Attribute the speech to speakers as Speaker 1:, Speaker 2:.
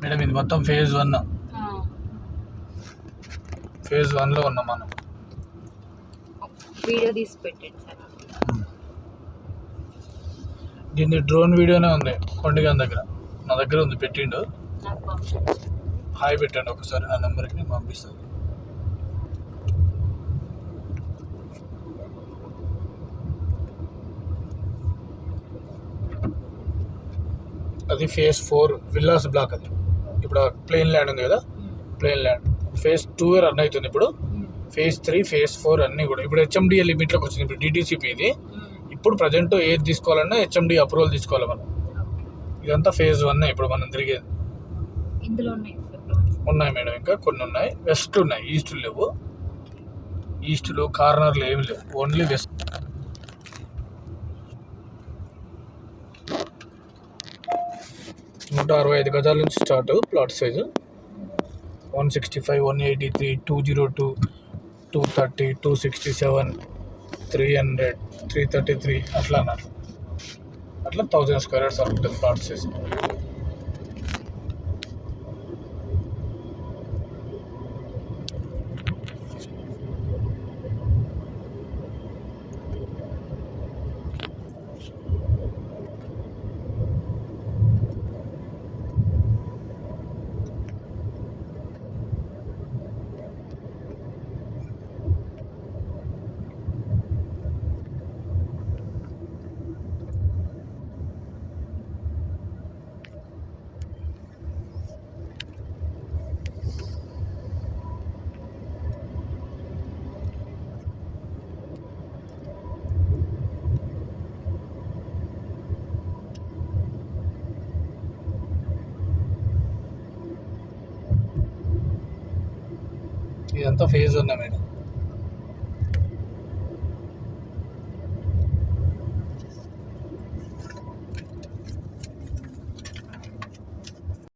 Speaker 1: Madam ఇది మొత్తం phase 1. Phase 1లో ఉన్నాం మనం.
Speaker 2: వీడియో తీసి పెట్టండి సార్.
Speaker 1: దీన్ని డ్రోన్ వీడియోనే ఉంది కొండగాన్ దగ్గర. నా దగ్గర ఉంది, పెట్టిండు. హాయ్ పెట్టండి ఒకసారి నా నెంబర్కి, నేను పంపిస్తాను. అది ఫేజ్ 4 విల్లాస్ బ్లాక్. అది ఇప్పుడు ప్లేన్ ల్యాండ్ ఉంది కదా, ప్లేన్ ల్యాండ్. ఫేజ్ 2 రన్ అవుతుంది ఇప్పుడు. ఫేజ్ 3 ఫేజ్ 4 అన్నీ కూడా ఇప్పుడు హెచ్ఎండిఏ లిమిట్లోకి వచ్చింది. ఇప్పుడు డిటీసీపీ ఇది. ఇప్పుడు ప్రజెంట్ ఏది తీసుకోవాలన్నా హెచ్ఎండి అప్రూవల్ తీసుకోవాలి మనం. ఇదంతా ఫేజ్ 1 ఇప్పుడు మనం తిరిగేది.
Speaker 2: ఇందులో
Speaker 1: ఉన్నాయి మేడం, ఇంకా కొన్ని ఉన్నాయి. వెస్ట్ ఉన్నాయి, ఈస్ట్ లేవు. ఈస్ట్లో కార్నర్లు ఏమి లేవు, ఓన్లీ వెస్ట్. నూట 65 గజాల నుంచి స్టార్ట్ ప్లాట్ సైజు. 165, 183, 202, 230, 267, 300, 333 అట్లా అన్నారు. అట్లా 1000 స్క్వేర్ యార్డ్స్ ఉంటుంది ప్లాట్ సైజ్. ఇదంతా ఫేజ్ 1 మేడం.